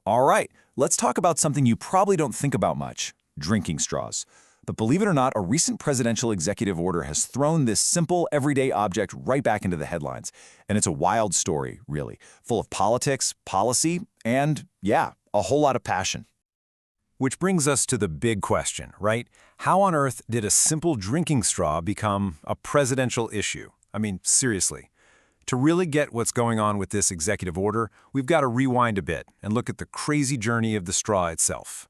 All right, let's talk about something you probably don't think about much, drinking straws. But believe it or not, a recent presidential executive order has thrown this simple, everyday object right back into the headlines. And it's a wild story, really, full of politics, policy, and, yeah, a whole lot of passion. Which brings us to the big question, right? How on earth did a simple drinking straw become a presidential issue? I mean, seriously. To really get what's going on with this executive order, we've got to rewind a bit and look at the crazy journey of the straw itself.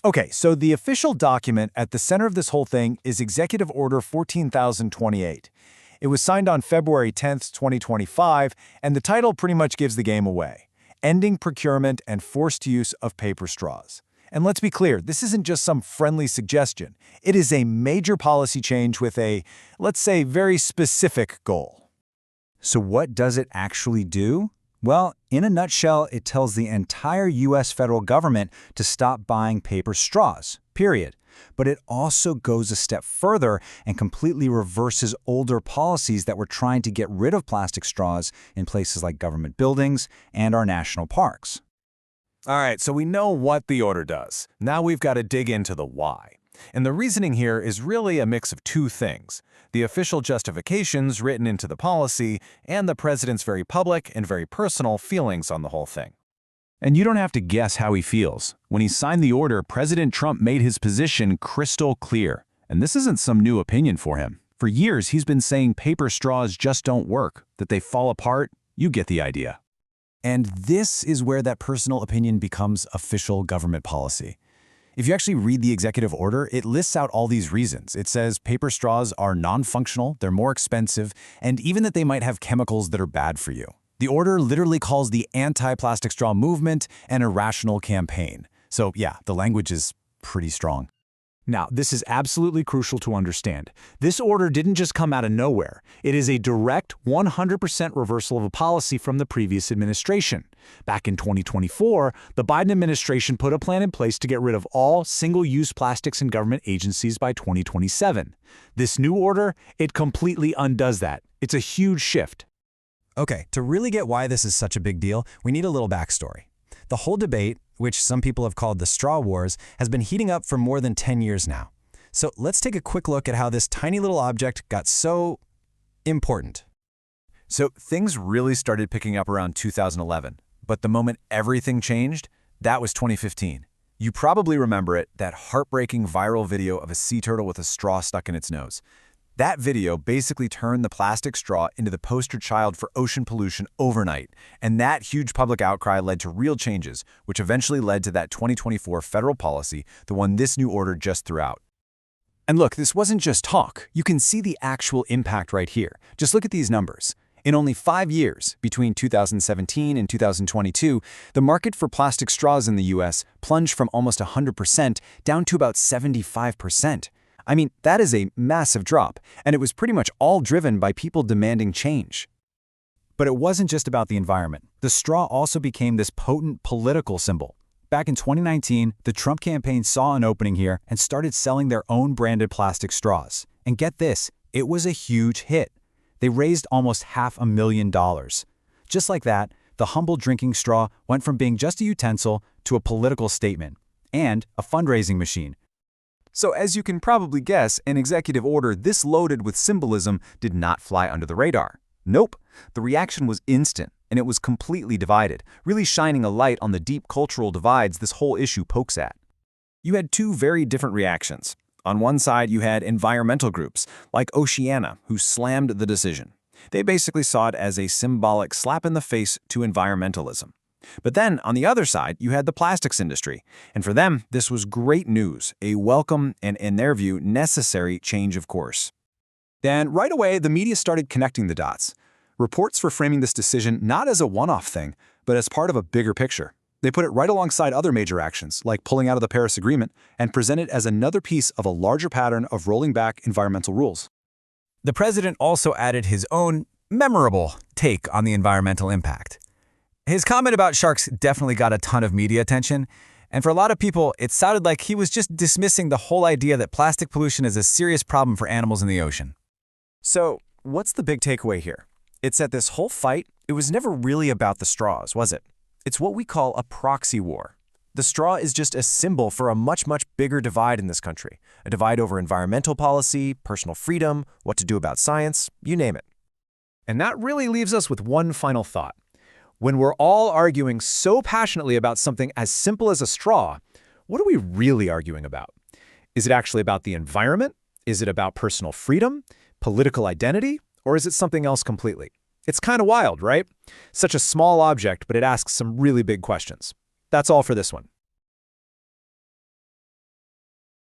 Okay, so the official document at the center of this whole thing is Executive Order 14,028. It was signed on February 10th, 2025, and the title pretty much gives the game away: Ending Procurement and Forced Use of Paper Straws. And let's be clear, this isn't just some friendly suggestion. It is a major policy change with a, let's say, very specific goal. So what does it actually do? Well, in a nutshell, it tells the entire U.S. federal government to stop buying paper straws, period. But it also goes a step further and completely reverses older policies that were trying to get rid of plastic straws in places like government buildings and our national parks. All right, so we know what the order does. Now we've got to dig into the why. And the reasoning here is really a mix of two things: the official justifications written into the policy and the president's very public and very personal feelings on the whole thing. And you don't have to guess how he feels. When he signed the order, President Trump made his position crystal clear. And this isn't some new opinion for him. For years, he's been saying paper straws just don't work, that they fall apart. You get the idea. And this is where that personal opinion becomes official government policy. If you actually read the executive order, it lists out all these reasons. It says paper straws are non-functional, they're more expensive, and even that they might have chemicals that are bad for you. The order literally calls the anti-plastic straw movement an irrational campaign. So yeah, the language is pretty strong. Now, this is absolutely crucial to understand. This order didn't just come out of nowhere. It is a direct 100% reversal of a policy from the previous administration. Back in 2024, the Biden administration put a plan in place to get rid of all single-use plastics in government agencies by 2027. This new order, it completely undoes that. It's a huge shift. Okay, to really get why this is such a big deal, we need a little backstory. The whole debate, which some people have called the straw wars, has been heating up for more than 10 years now. So let's take a quick look at how this tiny little object got so important. So things really started picking up around 2011. But the moment everything changed, that was 2015. You probably remember it, that heartbreaking viral video of a sea turtle with a straw stuck in its nose. That video basically turned the plastic straw into the poster child for ocean pollution overnight, and that huge public outcry led to real changes, which eventually led to that 2024 federal policy, the one this new order just threw out. And look, this wasn't just talk. You can see the actual impact right here. Just look at these numbers. In only 5 years, between 2017 and 2022, the market for plastic straws in the U.S. plunged from almost 100% down to about 75%. I mean, that is a massive drop, and it was pretty much all driven by people demanding change. But it wasn't just about the environment. The straw also became this potent political symbol. Back in 2019, the Trump campaign saw an opening here and started selling their own branded plastic straws. And get this, it was a huge hit. They raised almost $500,000. Just like that, the humble drinking straw went from being just a utensil to a political statement and a fundraising machine. So as you can probably guess, an executive order this loaded with symbolism did not fly under the radar. Nope. The reaction was instant, and it was completely divided, really shining a light on the deep cultural divides this whole issue pokes at. You had two very different reactions. On one side, you had environmental groups, like Oceana, who slammed the decision. They basically saw it as a symbolic slap in the face to environmentalism. But then, on the other side, you had the plastics industry. And for them, this was great news, a welcome and, in their view, necessary change of course. Then, right away, the media started connecting the dots. Reports were framing this decision not as a one-off thing, but as part of a bigger picture. They put it right alongside other major actions, like pulling out of the Paris Agreement, and present it as another piece of a larger pattern of rolling back environmental rules. The president also added his own memorable take on the environmental impact. His comment about sharks definitely got a ton of media attention, and for a lot of people, it sounded like he was just dismissing the whole idea that plastic pollution is a serious problem for animals in the ocean. So, what's the big takeaway here? It's that this whole fight, it was never really about the straws, was it? It's what we call a proxy war. The straw is just a symbol for a much, much bigger divide in this country. A divide over environmental policy, personal freedom, what to do about science, you name it. And that really leaves us with one final thought. When we're all arguing so passionately about something as simple as a straw, what are we really arguing about? Is it actually about the environment? Is it about personal freedom, political identity, or is it something else completely? It's kind of wild, right? Such a small object, but it asks some really big questions. That's all for this one.